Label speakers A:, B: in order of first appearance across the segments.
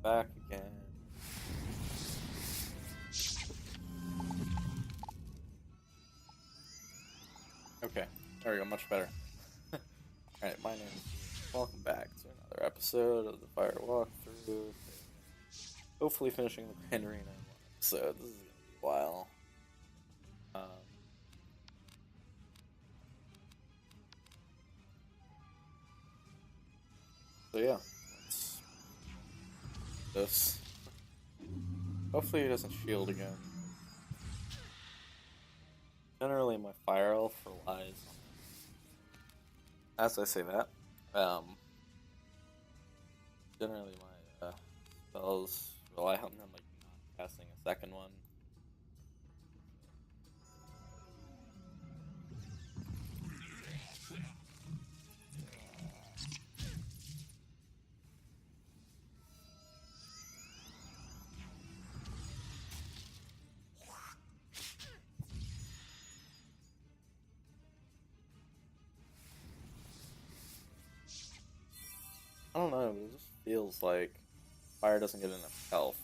A: back again. Okay, there we go, much better. Alright, my name is welcome back to another episode of the Fire Walkthrough. Hopefully finishing the Grand Arena in one episode. This is gonna be a while. So yeah, let's this. Hopefully he doesn't shield again. Generally my fire elf relies on, as I say that, generally my spells rely on them like not casting a second one. I don't know, but it just feels like fire doesn't get enough health.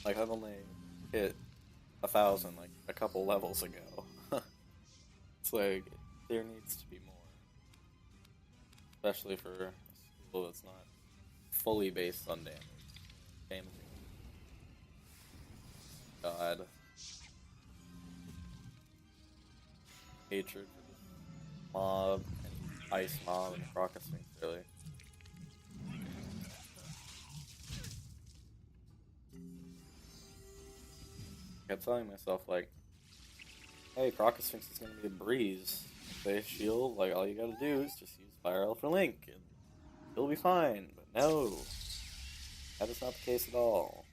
A: Like I've only hit 1,000 like a couple levels ago. It's like there needs to be more, especially for a skill that's not fully based on damage. Damaging. God. Hatred for this mob, and ice mob, and Crocus Sphinx, really. I kept telling myself, like, hey, Crocus Sphinx is gonna be a breeze. If they shield, like, all you gotta do is just use Fire Elf for Link, and you'll be fine. But no, that is not the case at all.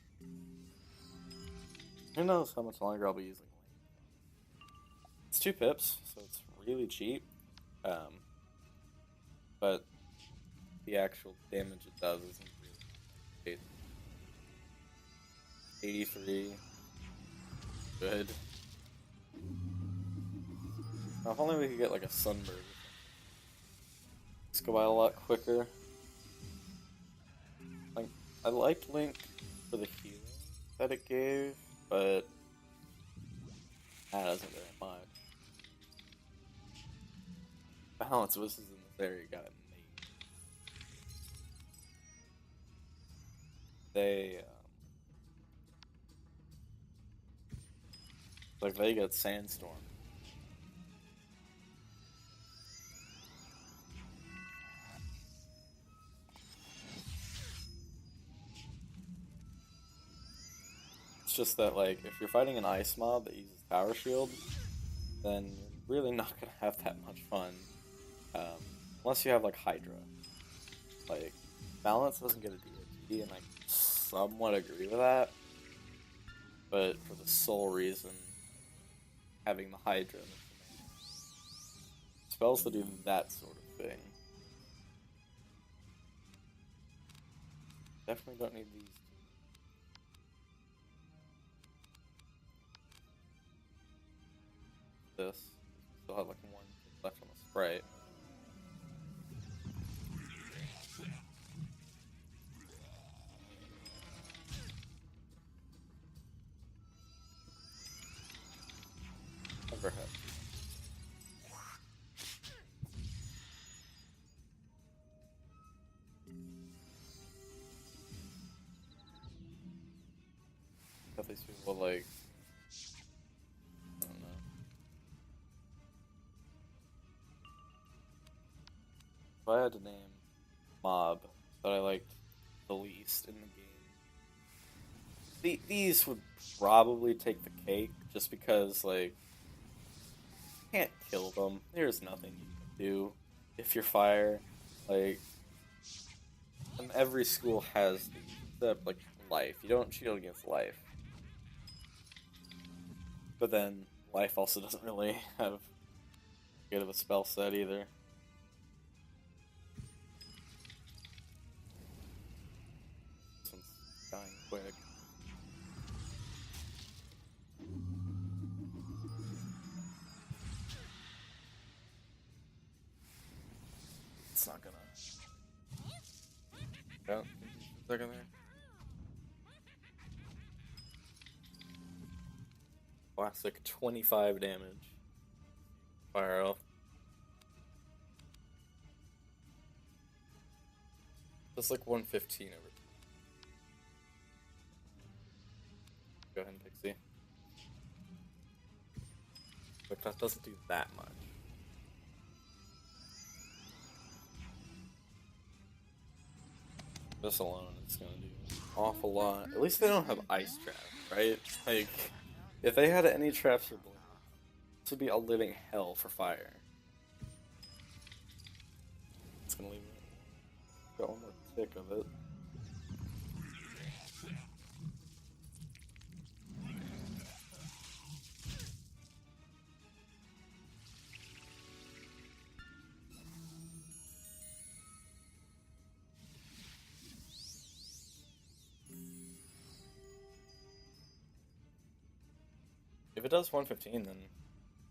A: Who knows how much longer I'll be using Link. It's 2 pips, so it's really cheap. But the actual damage it does isn't really great. 83. Good. Now, if only we could get like a sunbird. Let's go by a lot quicker. Like, I liked Link for the healing that it gave, but that isn't very much. Balance wishes in this area got made. They get Sandstorm. It's just that, like, if you're fighting an ice mob that uses Power Shield, then you're really not gonna have that much fun. Unless you have, like, Hydra. Like, Balance doesn't get a DHD, and I somewhat agree with that. But for the sole reason, having the Hydra and the spells that do that sort of thing. Definitely don't need these. This. Still have like 1 left on the Sprite. Overhead. Got these people like, I don't know. If I had to name mob that I liked the least in the game, these would probably take the cake, just because, like, you can't kill them. There's nothing you can do if you're fire. Like, and every school has these, except, like, life. You don't shield against life. But then, life also doesn't really have good of a spell set either. This one's dying quick. It's not gonna Yeah, second there. Classic 25 damage. Fire elf. Just like 115 over. Go ahead and Pixie. But that doesn't do that much. This alone is gonna do an awful lot. At least they don't have ice traps, right? Like, if they had any traps for blue, this would be a living hell for fire. It's gonna leave me. Got one more tick of it. If it does 115, then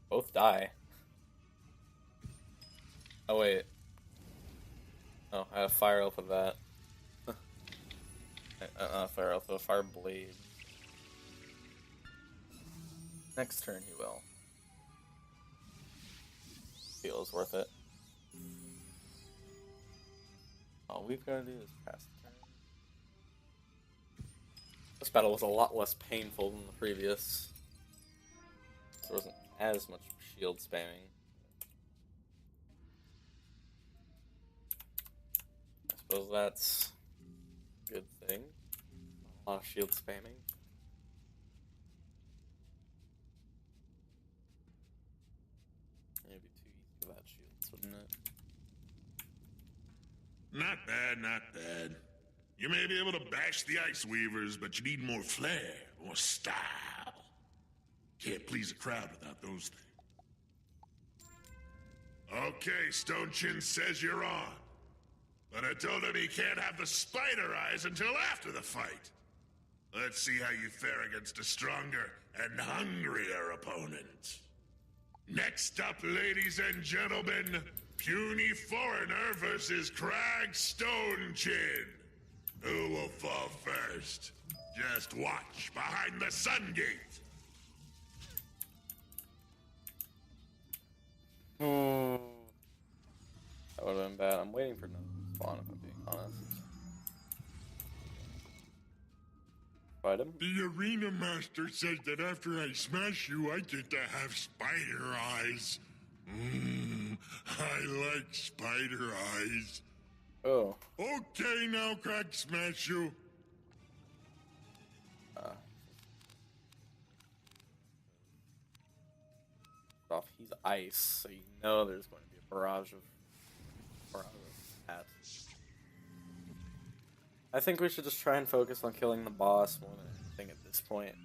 A: both die. Oh wait. Oh, I have fire elf with that. Fire elf with a fire blade. Next turn he will. Feels worth it. All we've got to do is pass the turn. This battle was a lot less painful than the previous. There wasn't as much shield spamming. I suppose that's a good thing. A lot of shield spamming. It'd be too easy without shields, wouldn't it?
B: Not bad, not bad. You may be able to bash the Ice Weavers, but you need more flair, more style. Can't please a crowd without those things. Okay, Stone Chin says you're on. But I told him he can't have the spider eyes until after the fight. Let's see how you fare against a stronger and hungrier opponent. Next up, ladies and gentlemen, Puny Foreigner versus Crag Stone Chin. Who will fall first? Just watch behind the sun gate.
A: That would have been bad. I'm waiting for another spawn, if I'm being honest. Fight him?
B: The Arena Master says that after I smash you, I get to have spider eyes. I like spider eyes.
A: Oh.
B: Okay, now Crack smash you.
A: Off. He's ice, so you know there's going to be a barrage of hats. I think we should just try and focus on killing the boss more than anything at this point.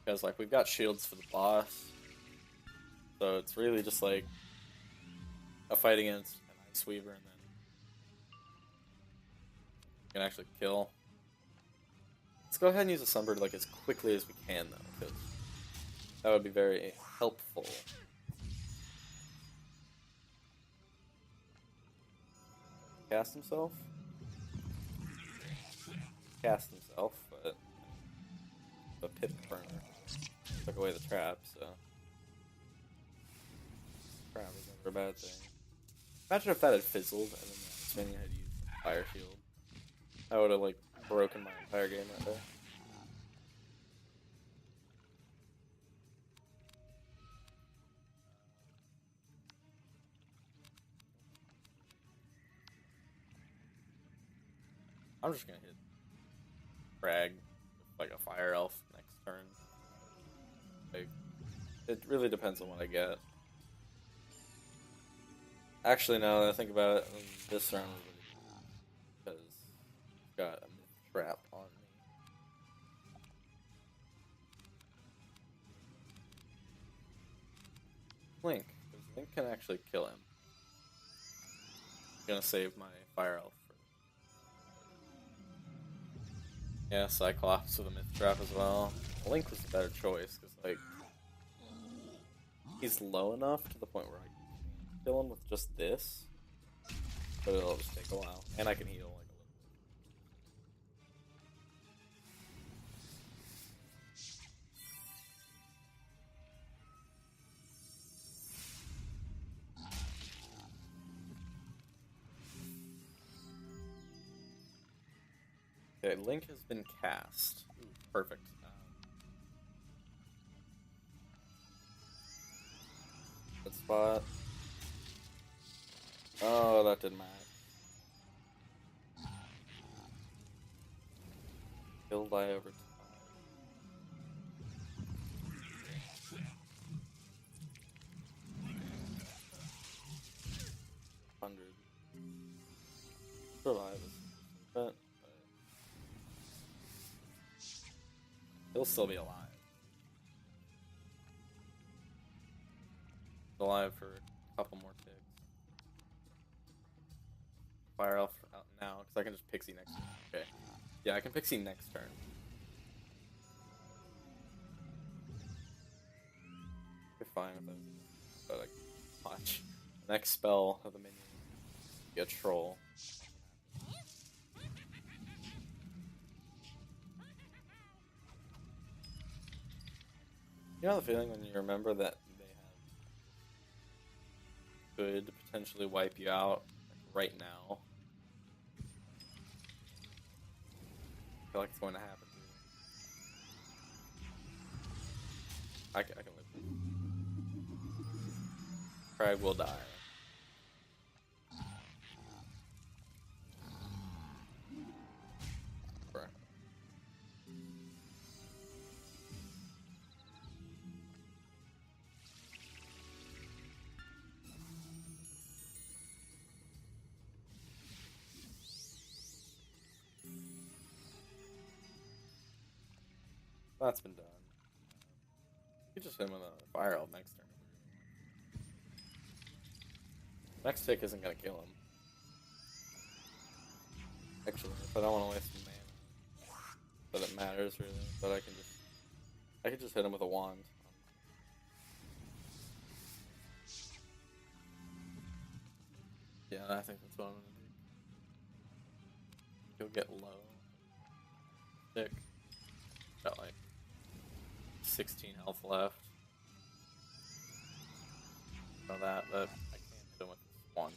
A: Because, like, we've got shields for the boss. So it's really just, like, a fight against an Ice Weaver and then we can actually kill. Let's go ahead and use a Sunbird, like, as quickly as we can, though, because that would be very helpful. Cast himself? Cast himself, but the pit burner took away the trap, so trap is never a bad thing. Imagine if that had fizzled and then the minion had used Fire Shield. That would have, like, broken my entire game right there. I'm just gonna hit Frag with, like, a Fire Elf next turn. Like, it really depends on what I get. Actually, now that I think about it, this round is really good because I've got a myth trap on me. Link, because Link can actually kill him. I'm gonna save my Fire Elf. Yeah, Cyclops with a myth trap as well. Link was a better choice, because, like, he's low enough to the point where I can kill him with just this, but it'll just take a while. And I can heal, like, a little Okay, Link has been cast. Ooh, perfect. Good spot. Oh, that didn't matter. He'll die over time. 100. Survive but he'll still be alive. Alive for a couple more ticks. Fire elf out now, because I can just pixie next turn. Okay. Yeah, I can pixie next turn. You're fine with those. But like, watch. Next spell of the minion. Get troll. You know the feeling when you remember that they could potentially wipe you out right now? I feel like it's going to happen to you. I can live with it. Crag will die. Bruh. That's been done. You can just hit him with a fire elf next turn. Next tick isn't gonna kill him. Actually, if I don't want to waste mana, but it matters really. But I can just hit him with a wand. Yeah, I think that's what I'm gonna do. He'll get low. Tick. Got like 16 health left. Know that, but I can't hit him with this wand.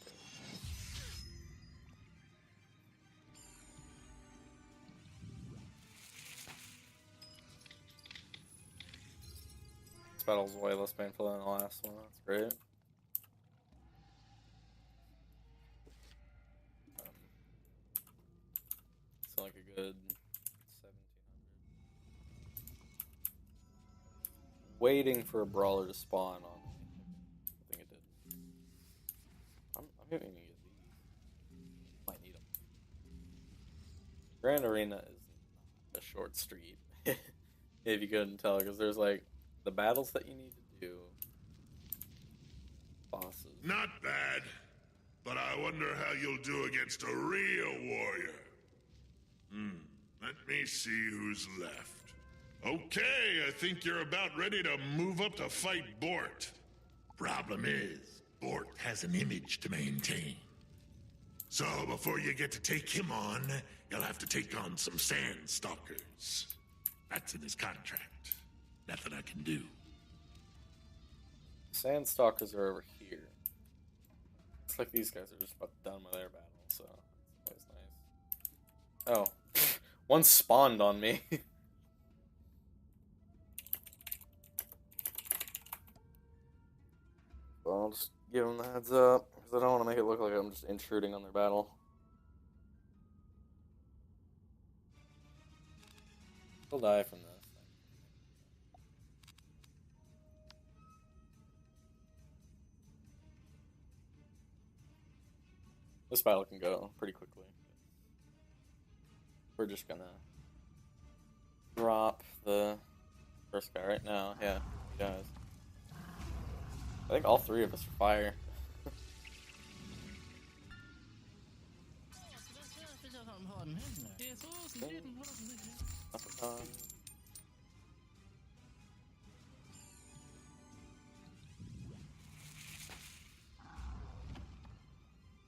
A: This battle's way less painful than the last one. That's great. It's like a good 1700. Waiting for a brawler to spawn on me. I think it did. I'm gonna get these. Might need them. Grand Arena is not a short street. If you couldn't tell, because there's like the battles that you need to do. Bosses.
B: Not bad, but I wonder how you'll do against a real warrior. Let me see who's left. Okay, I think you're about ready to move up to fight Bort. Problem is, Bort has an image to maintain. So before you get to take him on, you'll have to take on some sand stalkers. That's in his contract. Nothing I can do.
A: Sandstalkers are over here. It's like these guys are just about done with their battle, so it's always nice. Oh. One spawned on me. Well, I'll just give them the heads up, because I don't want to make it look like I'm just intruding on their battle. He'll die from this. This battle can go pretty quickly. We're just gonna drop the first guy right now. Yeah, he does. I think all three of us are fire.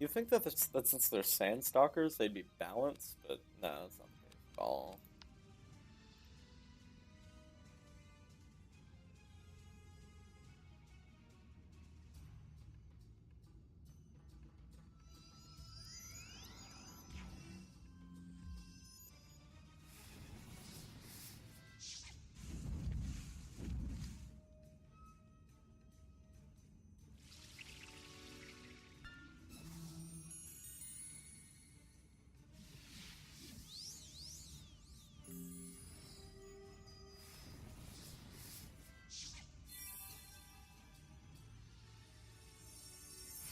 A: You think that since they're Sandstalkers, they'd be balanced, but no, that's not the case at all.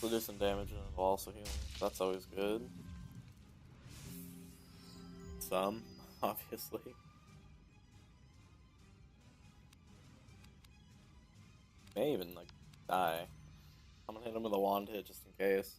A: So do some damage and it'll also heal. That's always good. Some, obviously. May even like die. I'm gonna hit him with a wand hit just in case.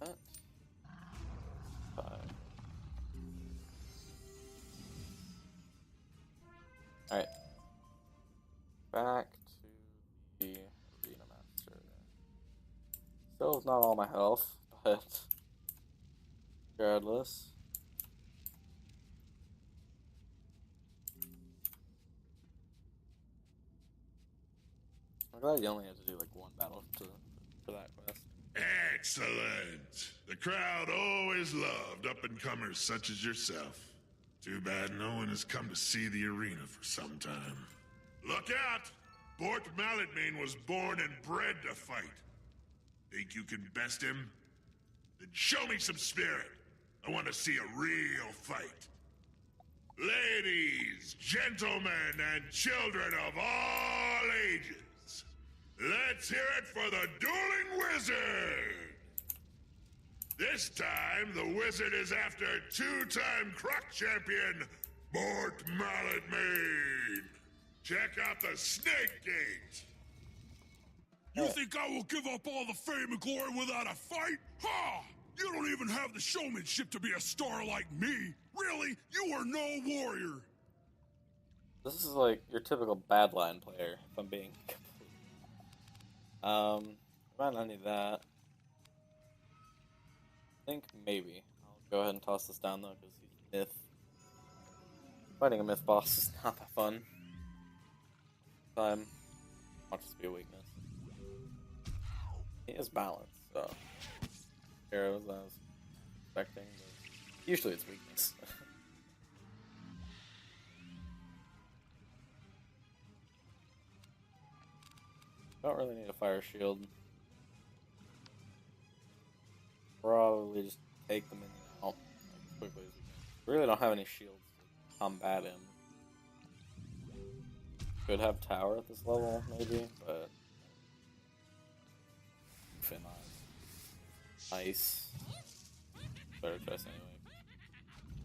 A: That. 5. Alright. Back to the Arena Master. Still with not all my health, but regardless. I'm glad you only had to do like one battle for that quest.
B: Excellent! The crowd always loved up-and-comers such as yourself. Too bad no one has come to see the arena for some time. Look out! Bort Malletmane was born and bred to fight. Think you can best him? Then show me some spirit. I want to see a real fight. Ladies, gentlemen, and children of all ages, let's hear it for the Dueling Wizard! This time, the wizard is after two-time Croc Champion, Bort Malletmane. Check out the Snake Gate!
C: You think I will give up all the fame and glory without a fight? Ha! You don't even have the showmanship to be a star like me! Really? You are no warrior!
A: This is like your typical Badline player, if I'm being complete. Might not need that. I think maybe. I'll go ahead and toss this down though, because he's myth. Fighting a myth boss is not that fun. Might just be a weakness. He has balance, so arrows I was expecting. But usually it's weakness. Don't really need a fire shield. Probably just take the minion out as quickly as we can. We really don't have any shields to combat him. Could have tower at this level, maybe, but Fin ice. Better choice anyway.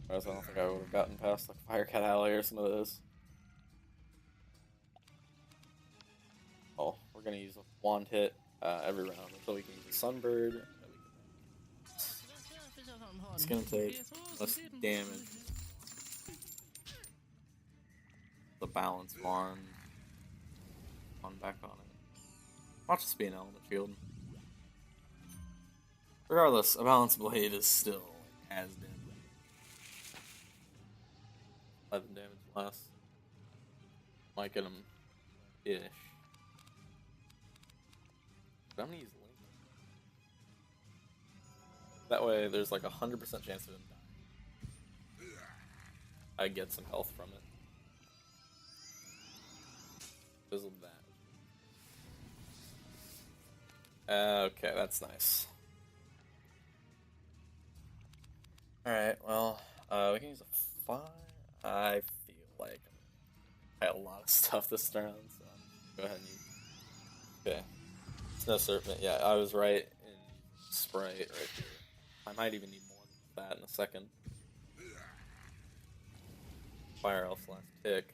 A: Whereas I don't think I would have gotten past like Firecat Alley or some of those. Oh, we're gonna use a wand hit every round until we can use a Sunbird. It's gonna take less damage. The balance wand. Back on it. Watch this be an element shield. Regardless, a balance blade is still as deadly. 11 damage less. Might get him ish. But I'm gonna use Link. That way there's like 100% chance of him dying. I get some health from it. Fizzled that. Okay, that's nice. Alright, well, we can use a fire. I feel like I had a lot of stuff this turn, so go ahead and use. Okay. Snow Serpent, yeah, I was right in Sprite right here. I might even need more than that in a second. Fire Elf's last tick.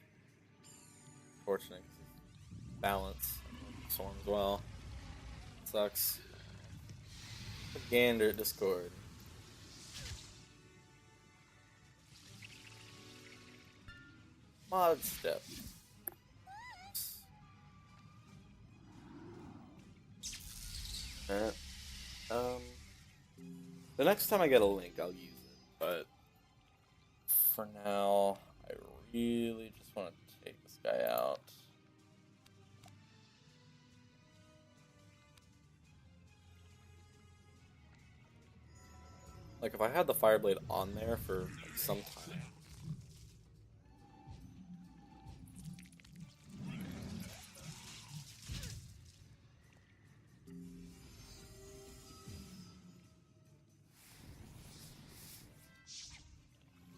A: Fortunate because balance. Storm as well. Sucks. Gander at Discord. Mod step. Alright. The next time I get a link, I'll use it, but for now, I really just want to take this guy out. Like, if I had the Fire Blade on there for like, some time.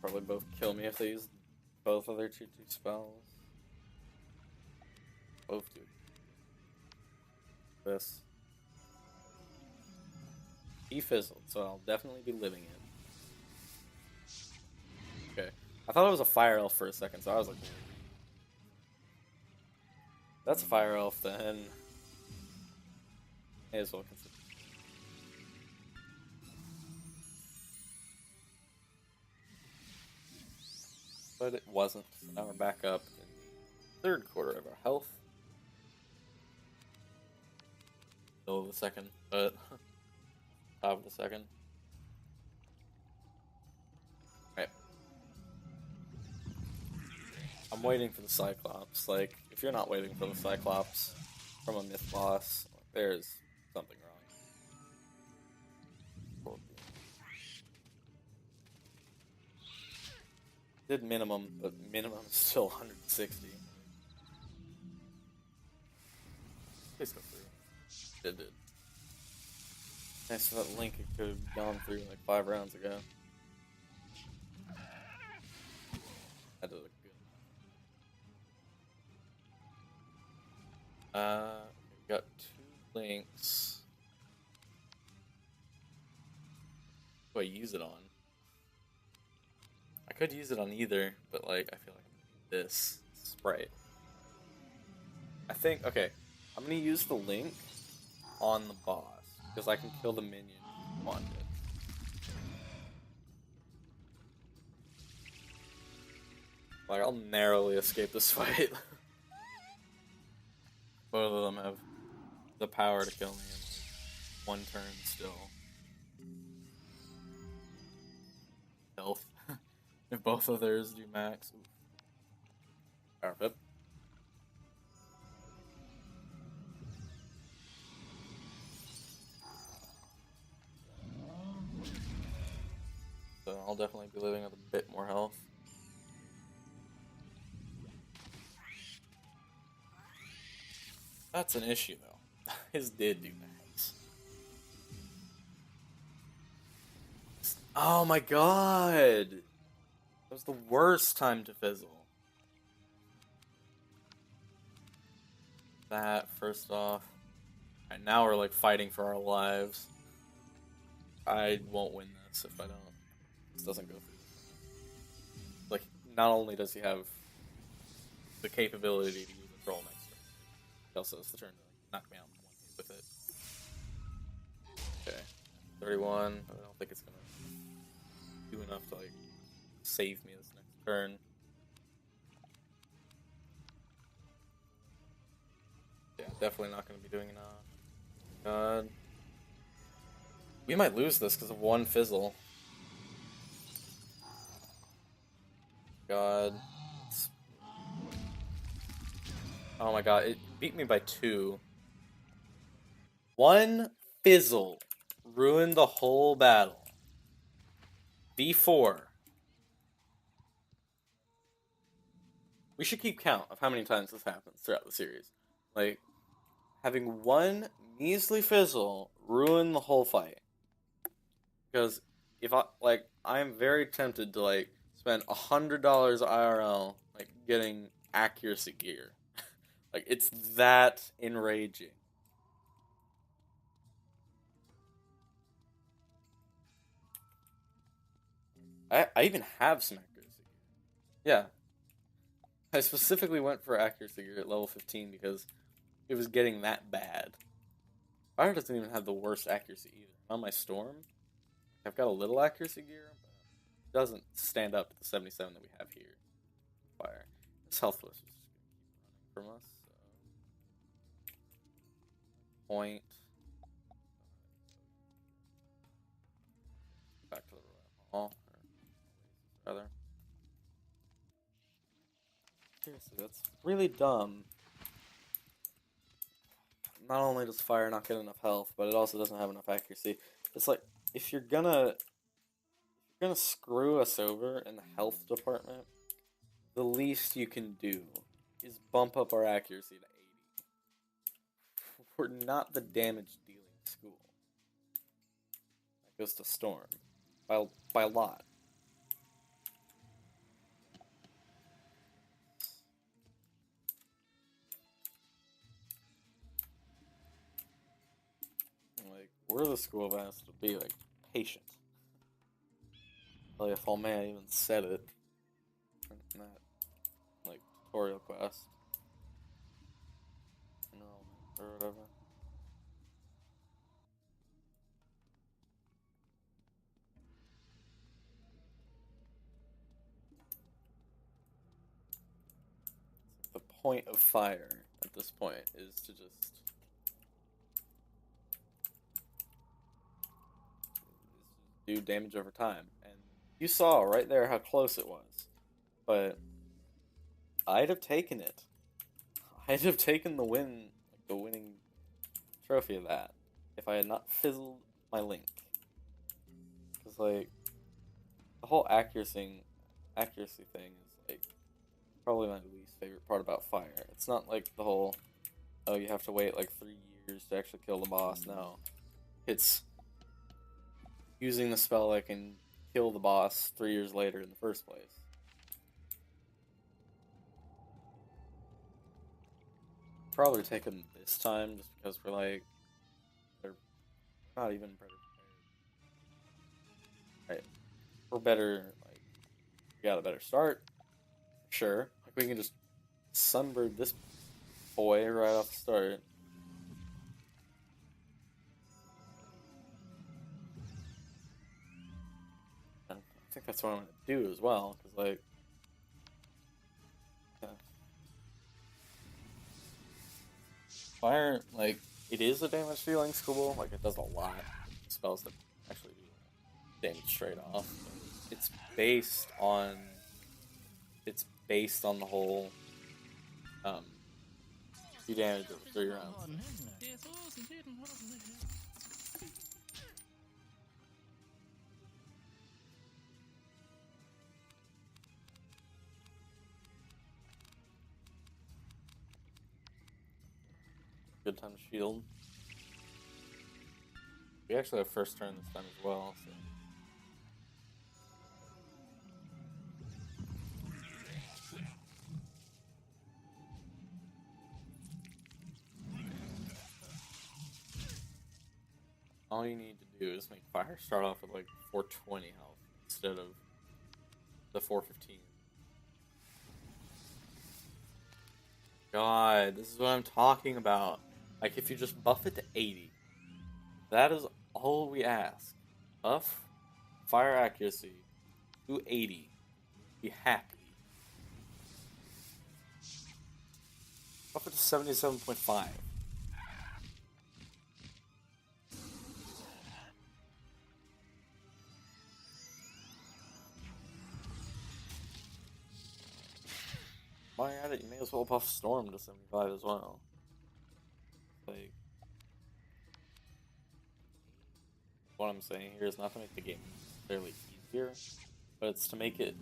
A: Probably both kill me if they use both of their 2/2 spells. Both do. This. He fizzled, so I'll definitely be living it. Okay. I thought it was a Fire Elf for a second, so I was like... That's a Fire Elf, then... May as well consider. But it wasn't. So now we're back up in the third quarter of our health. Middle of the second, but top of the second. Right. I'm waiting for the Cyclops. Like, if you're not waiting for the Cyclops from a myth boss, there's something wrong. Did minimum, but minimum is still 160. Please go through. It did. Thanks for that link, it could have gone through like 5 rounds ago. That did look good. Got 2 links. What do I use it on? I could use it on either, but like, I feel like this Sprite. I think, okay, I'm gonna use the link on the boss, because I can kill the minion on it. Like, I'll narrowly escape this fight. Both of them have the power to kill me in 1 turn still. Health. If both of theirs do max. Power pip. So I'll definitely be living with a bit more health. That's an issue though. His did do max. Oh my god! That was the worst time to fizzle. That, first off. And now we're like fighting for our lives. I won't win this if I don't. This doesn't go through. Like, not only does he have the capability to use a troll next turn, he also has the turn to like, knock me out in 1 hit with it. Okay. 31, but I don't think it's gonna do enough to like save me this next turn. Yeah, definitely not gonna be doing enough. God. We might lose this because of 1 fizzle. God. Oh my god, it beat me by 2. 1 fizzle ruined the whole battle. V4. We should keep count of how many times this happens throughout the series. Like, having 1 measly fizzle ruin the whole fight. Because if I'm very tempted to like spend $100 IRL like getting accuracy gear. Like, it's that enraging. I even have some accuracy gear. Yeah. I specifically went for accuracy gear at level 15 because it was getting that bad. Fire doesn't even have the worst accuracy either. On my Storm, I've got a little accuracy gear, but it doesn't stand up to the 77 that we have here. Fire. This health list is just going to keep running from us. So. Point. Back to the Royal Hall. Rather. Seriously, that's really dumb. Not only does Fire not get enough health, but it also doesn't have enough accuracy. It's like, if you're gonna you're gonna screw us over in the health department, the least you can do is bump up our accuracy to 80. We're not the damage dealing school. That goes to Storm. By a lot. Like, we're the school that has to be, like, patient. Like, if all man even said it in that, like, tutorial quest. Or whatever. The point of fire at this point is to just do damage over time. And you saw right there how close it was. But I'd have taken it. I'd have taken the win, like the winning trophy of that, if I had not fizzled my link. Because, like, the whole accuracy thing is, like, probably my least favorite part about fire. It's not like the whole, oh, you have to wait like 3 years to actually kill the boss. No. It's using the spell that can kill the boss 3 years later in the first place. Probably take them this time just because we're like, they're not even better prepared. Right. We're better, like, we got a better start. Sure. Like, we can just sunbird this boy right off the start. And I think that's what I'm going to do as well, because, like, yeah. Fire, like, it is a damage dealing school. Like, it does a lot of spells that actually do damage straight off. It's based on the whole do damage over 3 rounds. Good time to shield. We actually have first turn this time as well, so. All you need to do is make fire start off with like 420 health instead of the 415. God, this is what I'm talking about. Like, if you just buff it to 80, that is all we ask. Buff fire accuracy to 80. Be happy. Buff it to 77.5. While you're at it, you may as well buff Storm to 75 as well. Like, what I'm saying here is not to make the game necessarily easier, but it's to make it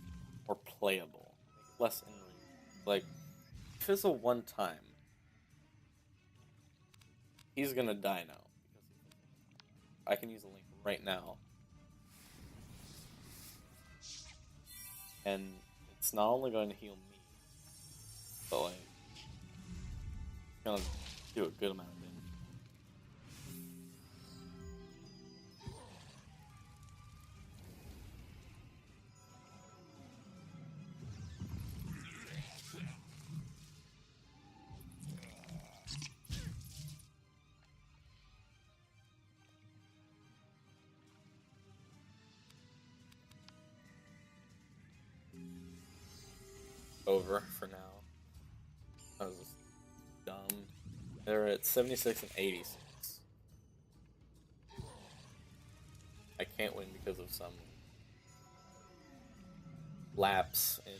A: more playable, make it less in range. Like, fizzle one time, he's gonna die now. I can use a link right now, and it's not only going to heal me, but like, it's gonna do a good amount of damage. Over for now. That was just dumb. They're at 76 and 86. I can't win because of some lapse in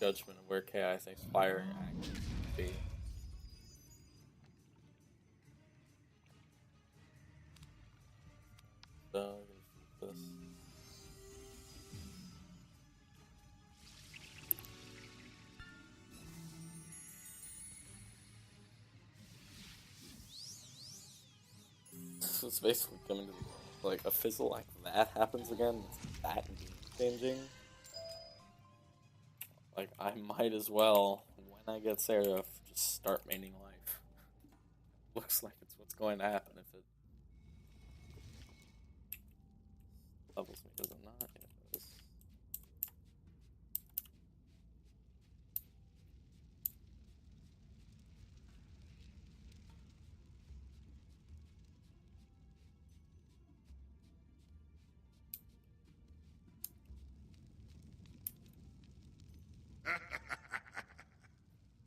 A: judgment of where KI thinks firing action should be. So, I'm gonna shoot this. It's basically coming to the, like a fizzle like that happens again. It's that game changing. Like I might as well, when I get Seraph, just start maining life. Looks like it's what's going to happen if it levels me. Does it not? Yeah, it does.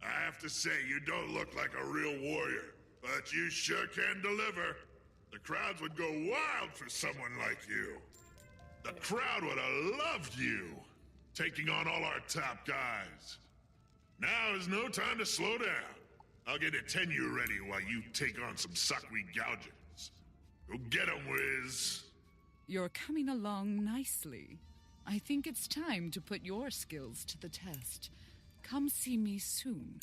B: I have to say, you don't look like a real warrior, but you sure can deliver. The crowds would go wild for someone like you. The crowd would have loved you, taking on all our top guys. Now is no time to slow down. I'll get a tenure ready while you take on some Sakri gougers. Go get 'em, Wiz.
D: You're coming along nicely. I think it's time to put your skills to the test. Come see me soon.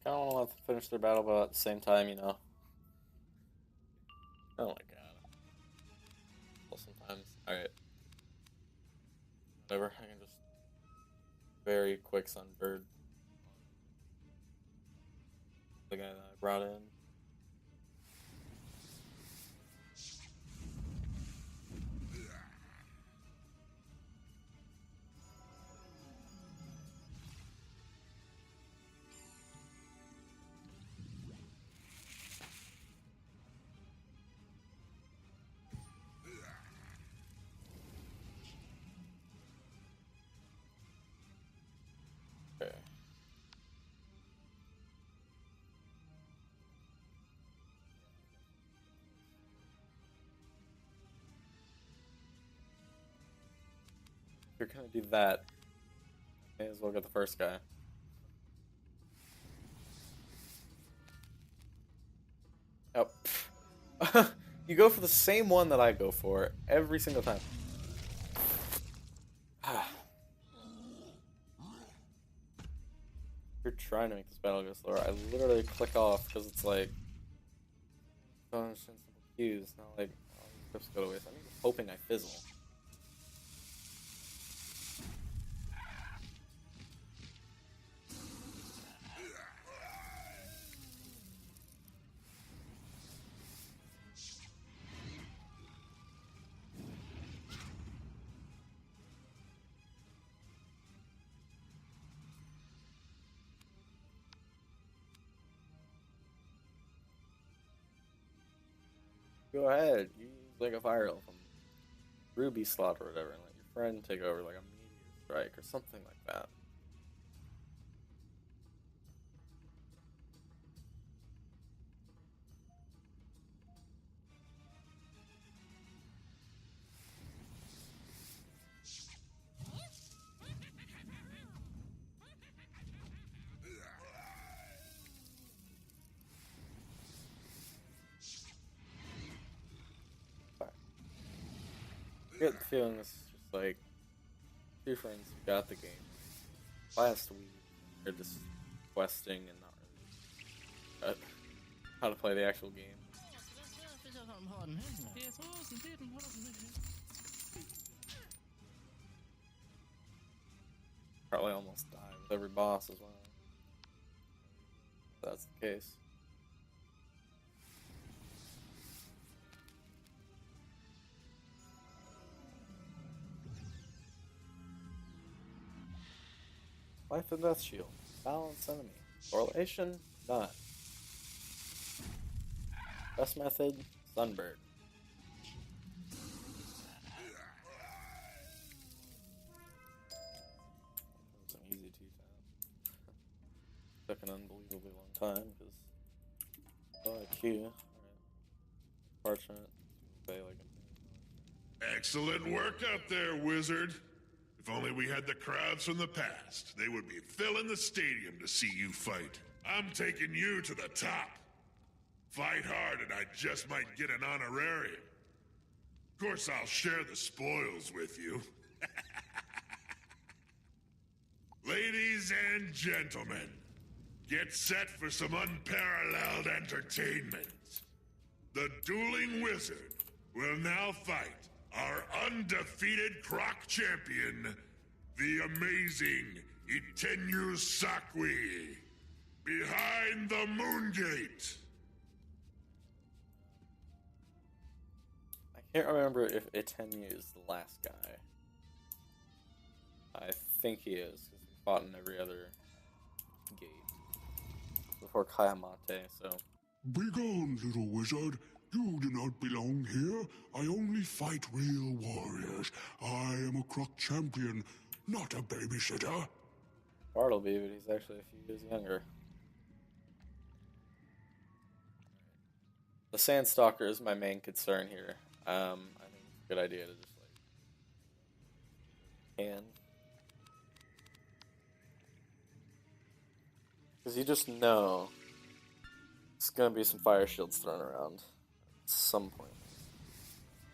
A: I don't want to finish their battle, but at the same time, you know. Oh my god. Well, sometimes. Alright. Whatever, I can just very quick sunbird the guy that I brought in. Okay. If you're gonna do that, may as well get the first guy. Oh. You go for the same one that I go for every single time. You're trying to make this battle go slower. I literally click off because it's like so simple cues. Not like all these trips go to waste. I'm just hoping I fizzle. Go ahead, use like a fire elf from Ruby slot or whatever, and let your friend take over like a meteor strike or something like that. I get the feeling this is just like two friends who got the game last week. They're just questing and not really how to play the actual game. Probably almost die with every boss as well. If that's the case. Life and Death Shield. Balance enemy. Correlation? None. Best method? Sunbird. It's an easy T-tap. Took an unbelievably long time because IQ. Alright. Parchment. Say like
B: Excellent work up there, Wizard. If only we had the crowds from the past, they would be filling the stadium to see you fight. I'm taking you to the top. Fight hard and I just might get an honorarium. Of course, I'll share the spoils with you. Ladies and gentlemen, get set for some unparalleled entertainment. the dueling wizard will now fight our undefeated Croc champion, the amazing Itenyu Sakui, behind the Moon Gate.
A: I can't remember if Itenyu is the last guy. I think he is, because we fought in every other gate before Kayamate, so...
C: Begone, little wizard. You do not belong here. I only fight real warriors. I am a Croc champion, not a babysitter.
A: Bartleby, but he's actually a few years younger. The Sandstalker is my main concern here. I think it's a good idea to just, like... hand. Because you just know there's going to be some fire shields thrown around at some point.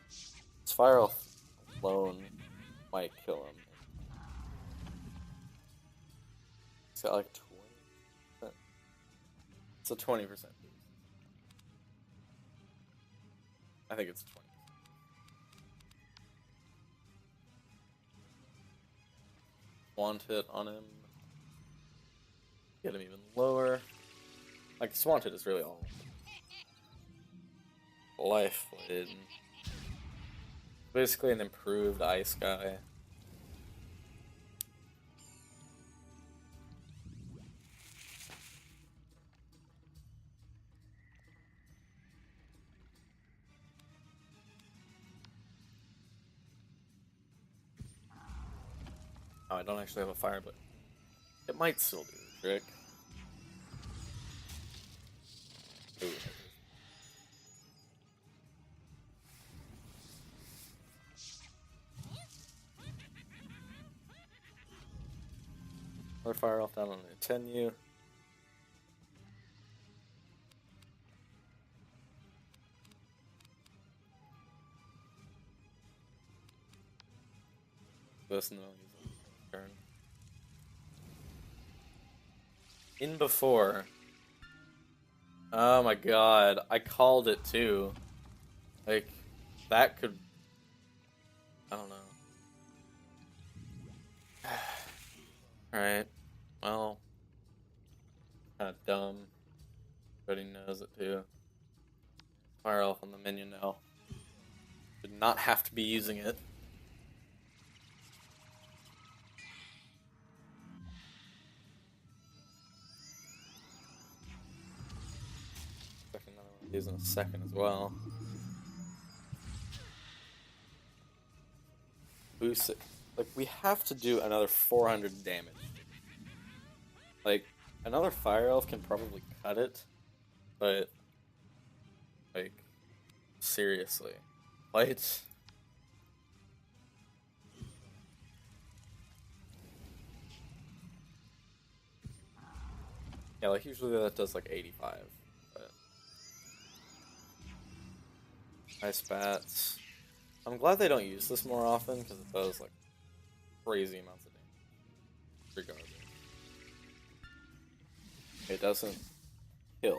A: This fire elf alone might kill him. It's got like 20%. It's a 20% boost. I think it's 20%. Wand hit on him. Get him even lower. Like, Swanted is really all life. Basically an improved ice guy. Oh, I don't actually have a fire, but it might still do the trick. Ooh. Another fire off down on the Itenyu. This and then I'll use it turn. In before. Oh my god, I called it too. Like, that could... I don't know. Alright, well... Kinda dumb. Everybody knows it too. Fire elf on the minion now. Did not have to be using it. In a second as well. Boost it. Like, we have to do another 400 damage. Like, another fire elf can probably cut it, but like, seriously, lights. Yeah, like usually that does like 85. Ice bats. I'm glad they don't use this more often because it does like crazy amounts of damage. Regardless, it doesn't kill.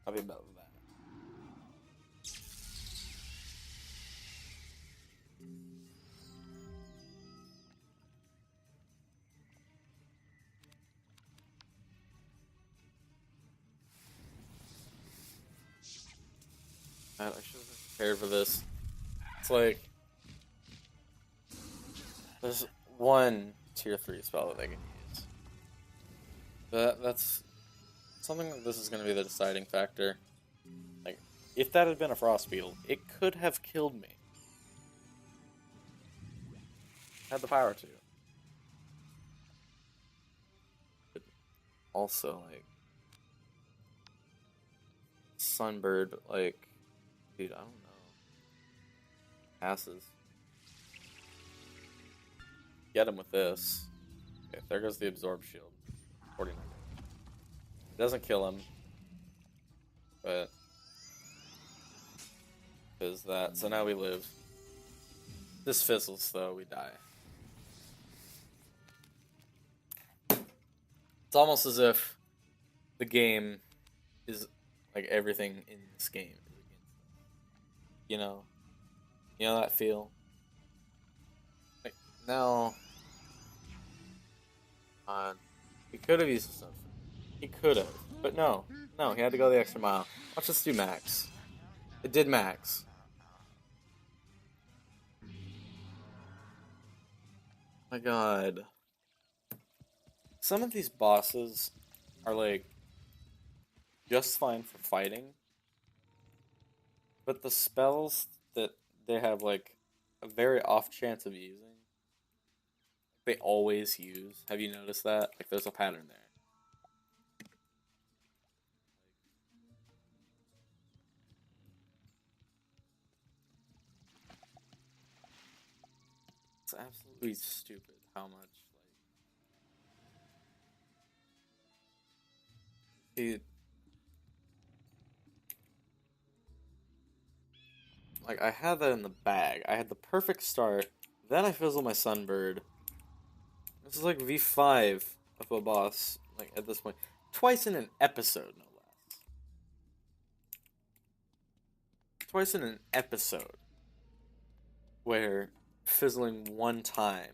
A: I'll be about that. I should have prepared for this. It's like there's one tier 3 spell that they can use. That's something that this is going to be the deciding factor. Like, if that had been a frost beetle, it could have killed me. Had the power to. But also, like, Sunbird, but like, dude, I don't know. Passes. Get him with this. Okay, there goes the absorb shield. 49. It doesn't kill him. But is that so now we live. This fizzles though, we die. It's almost as if the game is Like everything in this game is against them. You know? You know that feel? Like, now... he could have used something. He could have. But no. No, he had to go the extra mile. Let's just do max. It did max. My god. Some of these bosses are like just fine for fighting, but the spells that they have like a very off chance of using, they always use. Have you noticed that? Like there's a pattern there. It's absolutely stupid how much like I had that in the bag. I had the perfect start. Then I fizzle my Sunbird. This is like V5 of a boss. Like at this point, twice in an episode, no less. Twice in an episode, where fizzling one time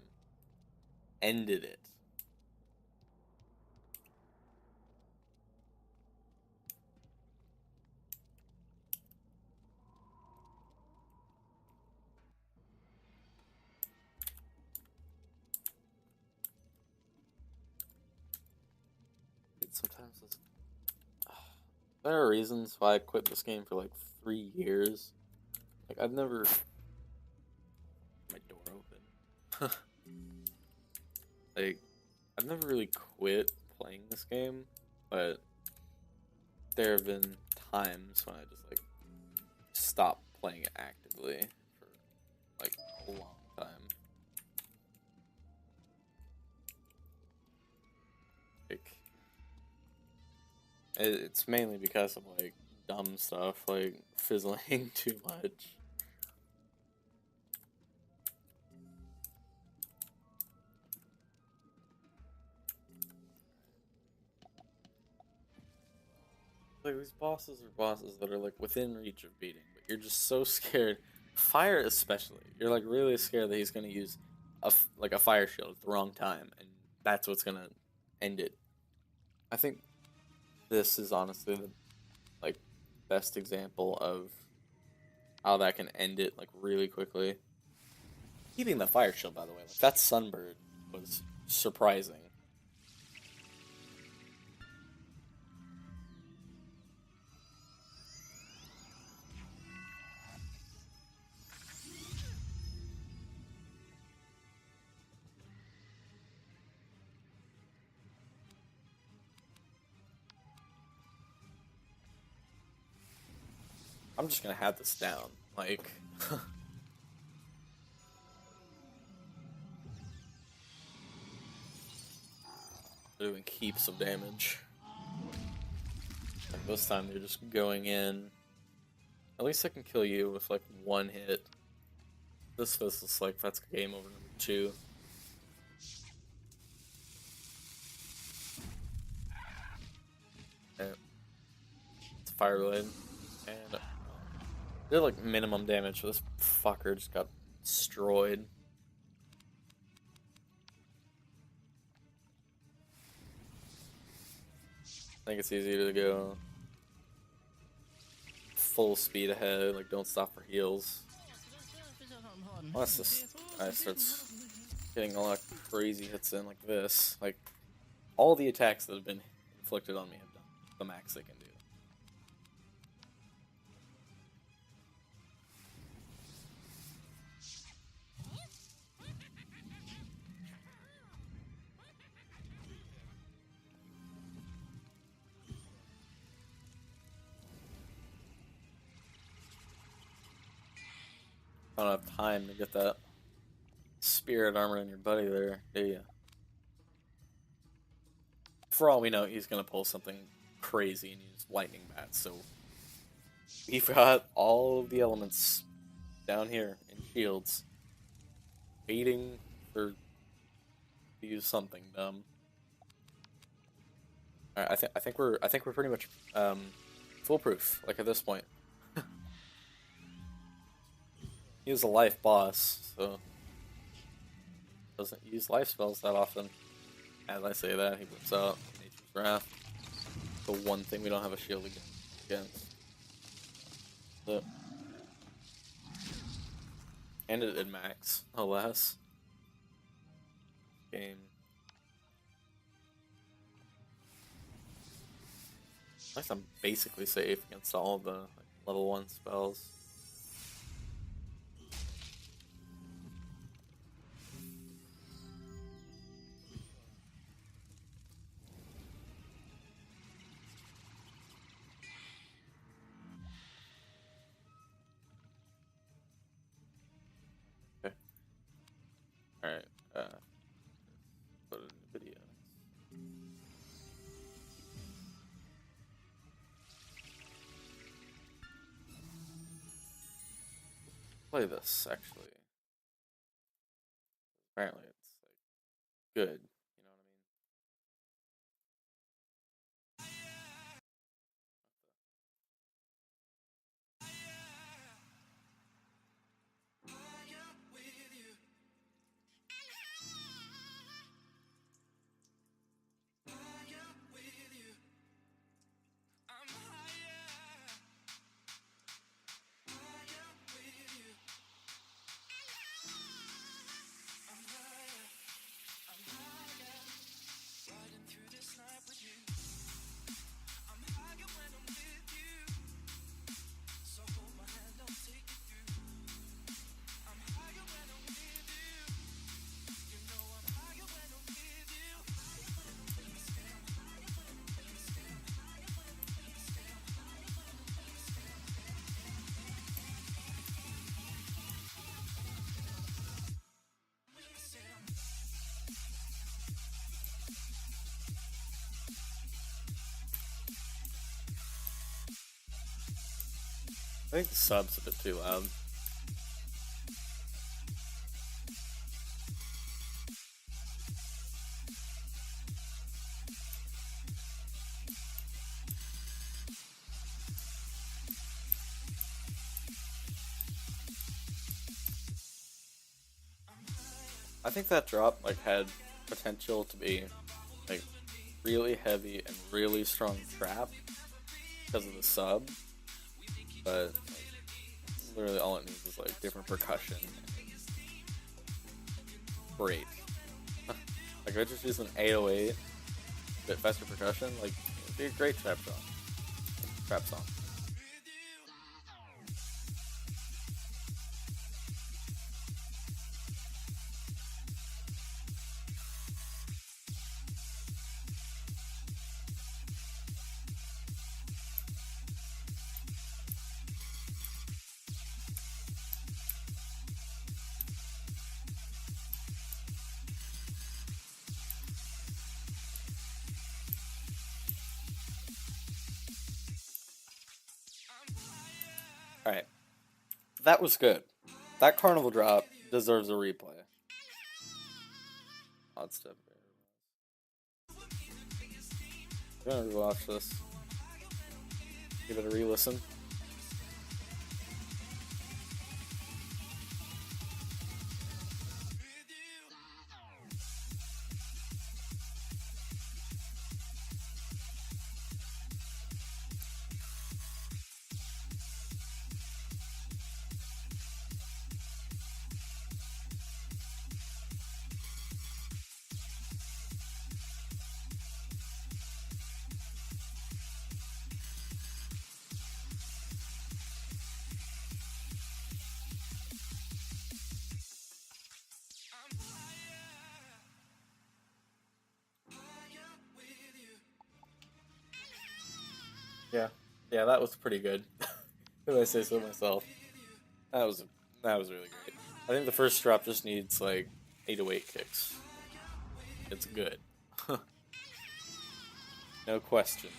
A: ended it. Sometimes there are reasons why I quit this game for like 3 years. Like I've never my door open. Like I've never really quit playing this game, but there have been times when I just like stopped playing it actively for like a long time. Like it's mainly because of like dumb stuff, like fizzling too much. Like these bosses are bosses that are like within reach of beating, but you're just so scared. Fire especially, you're like really scared that he's gonna use a fire shield at the wrong time, and that's what's gonna end it. I think this is honestly the like best example of how that can end it like really quickly. Keeping the fire shield, by the way, like that Sunbird was surprising. I'm just gonna have this down, like... They're doing heaps of damage. Like this time they're just going in. At least I can kill you with like one hit. This feels like that's game over number 2. And it's a fire blade. And did like minimum damage, so this fucker just got destroyed. I think it's easier to go full speed ahead, like don't stop for heals. Unless this guy starts getting a lot of crazy hits in like this. Like, all the attacks that have been inflicted on me have done the max they can do. I don't have time to get that spirit armor in your buddy there, do you? For all we know, he's gonna pull something crazy and use lightning bats, so we've got all of the elements down here in shields, waiting for to use something dumb. Alright, I think we're pretty much foolproof, like at this point. He was a life boss, so doesn't use life spells that often. As I say that, he whips out Nature's Wrath. The one thing we don't have a shield against. So, and it did max, alas. Game. At least I'm basically safe against all of the like, level 1 spells. Okay. Alright, put it in the video. Play this, actually. Apparently it's like good, you know what I mean? I think the sub's a bit too loud. I think that drop like had potential to be like really heavy and really strong trap because of the sub, but like, literally all it needs is like different percussion. Great. Like if I just use an 808, a bit faster percussion, like it'd be a great trap song. Trap song. Alright. That was good. That carnival drop deserves a replay. Odd step. I'm gonna rewatch this. Give it a re-listen. Yeah, that was pretty good. If I say so myself. That was really great. I think the first drop just needs like 808 kicks. It's good. No question.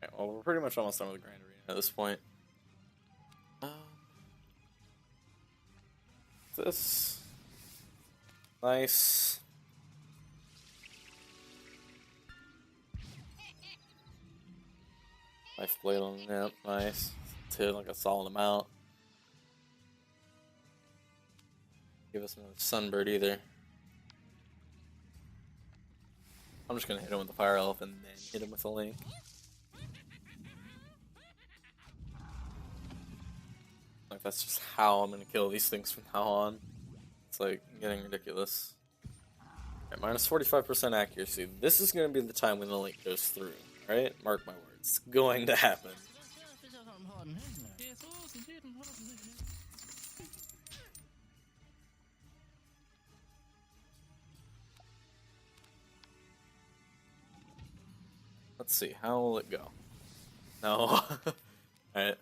A: Okay, well, we're pretty much almost done with the Grand Arena at this point. Nice. Life blade on that. Nice. To like a solid amount. Give us another sunbird either. I'm just gonna hit him with the fire elf and then hit him with a link. Like that's just how I'm gonna kill these things from now on. It's like getting ridiculous. Okay, minus 45% accuracy. This is gonna be the time when the link goes through. Right? Mark my words. It's going to happen. Let's see, how will it go? No. Alright.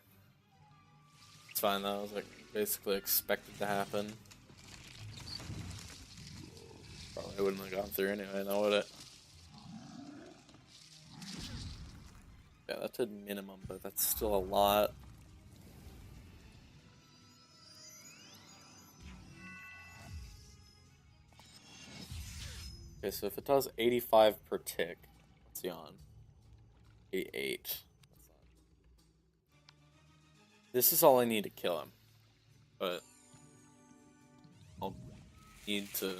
A: It's fine though, I was like basically expected to happen. Probably wouldn't have gone through anyway, now would it? Yeah, that did minimum, but that's still a lot. Okay, so if it does 85 per tick, what's he on? 88. This is all I need to kill him. But I'll need to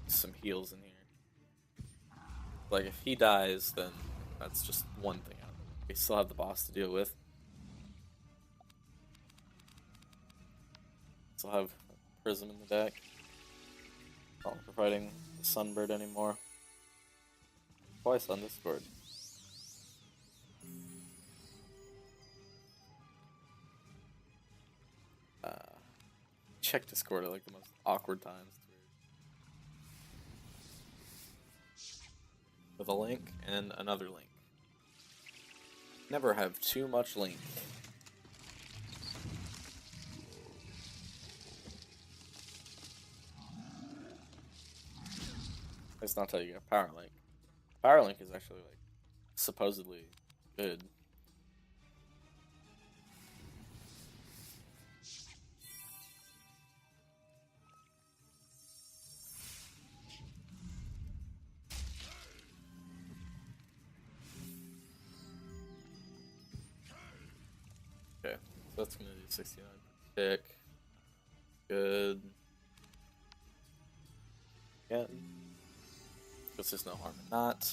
A: some heals in here. Like if he dies, then that's just one thing out of it. We still have the boss to deal with. Still have Prism in the deck. Not providing the Sunbird anymore. Twice on Discord. Check Discord at like the most awkward times. With a link and another link. Never have too much link. Let's not tell you got Power Link. Power Link is actually like supposedly good. Okay, so that's gonna do 69 per tick. Good. Yeah. Guess there's no harm in that.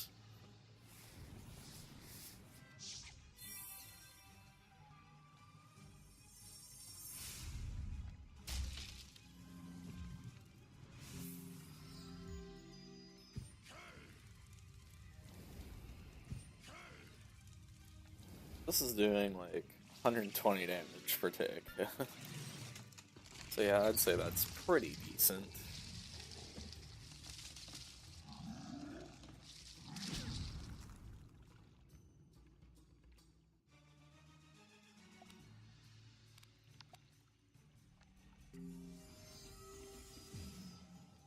A: This is doing like 120 damage per tick. So yeah, I'd say that's pretty decent.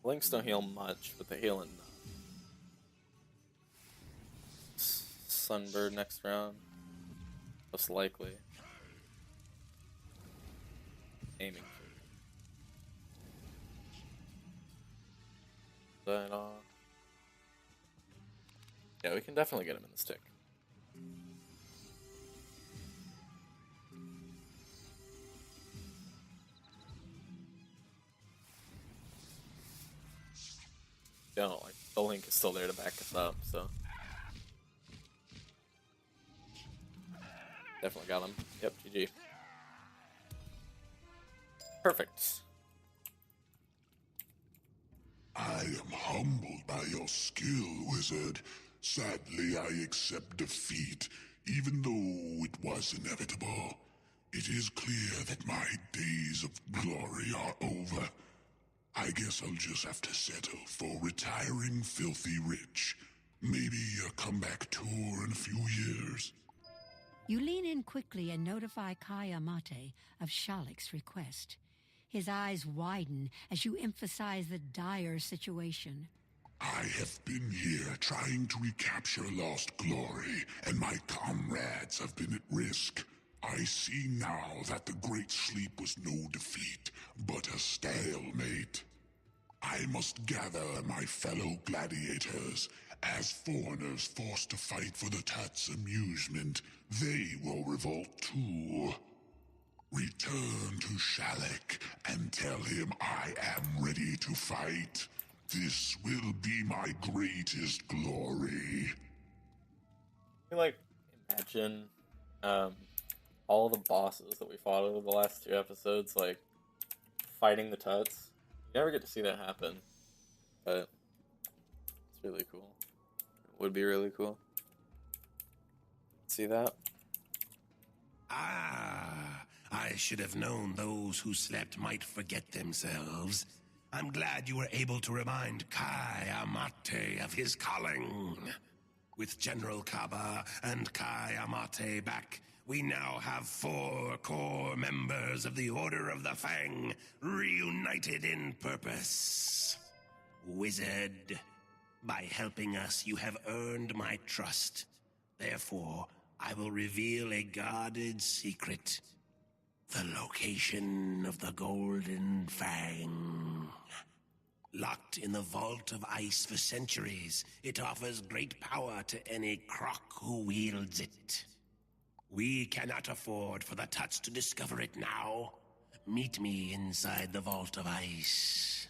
A: Links don't heal much, but they heal enough. Sunbird next round. Most likely. Aiming for that off. Yeah, we can definitely get him in the stick. Yeah, like the link is still there to back us up, so definitely got him. Yep, GG. Perfect.
B: I am humbled by your skill, wizard. Sadly, I accept defeat, even though it was inevitable. It is clear that my days of glory are over. I guess I'll just have to settle for retiring filthy rich. Maybe a comeback tour in a few years.
E: You lean in quickly and notify Kaya Mate of Shalik's request. His eyes widen as you emphasize the dire situation.
B: I have been here trying to recapture lost glory, and my comrades have been at risk. I see now that the Great Sleep was no defeat, but a stalemate.
C: I must gather my fellow gladiators. As foreigners forced to fight for the Tat's amusement, they will revolt too. Return to Shalek and tell him I am ready to fight. This will be my greatest glory.
A: Like, imagine all the bosses that we fought over the last 2 episodes, like, fighting the Tuts. You never get to see that happen, but it's really cool. It would be really cool. See that?
F: Ah, I should have known those who slept might forget themselves. I'm glad you were able to remind Kai Amate of his calling. With General Kaba and Kai Amate back, we now have 4 core members of the Order of the Fang, reunited in purpose. Wizard, by helping us, you have earned my trust. Therefore, I will reveal a guarded secret. The location of the Golden Fang. Locked in the vault of ice for centuries, it offers great power to any croc who wields it. We cannot afford for the Tuts to discover it now. Meet me inside the vault of ice.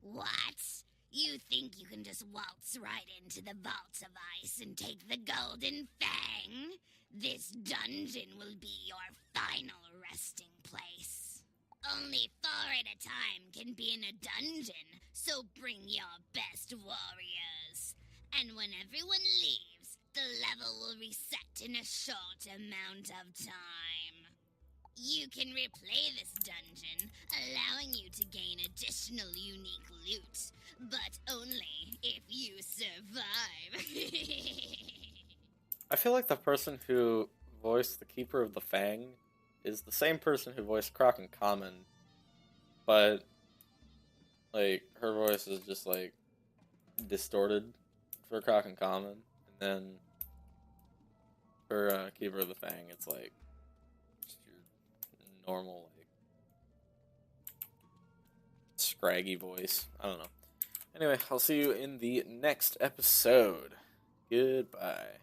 G: What? You think you can just waltz right into the vault of ice and take the Golden Fang? This dungeon will be your final resting place. Only 4 at a time can be in a dungeon, so bring your best warriors. And when everyone leaves, the level will reset in a short amount of time. You can replay this dungeon, allowing you to gain additional unique loot, but only if you survive.
A: I feel like the person who voiced the Keeper of the Fang is the same person who voiced Croc in Common, but, like, her voice is just, like, distorted for Croc in Common, and then for Keeper of the Fang, it's, like, just your normal, like, scraggy voice. I don't know. Anyway, I'll see you in the next episode. Goodbye.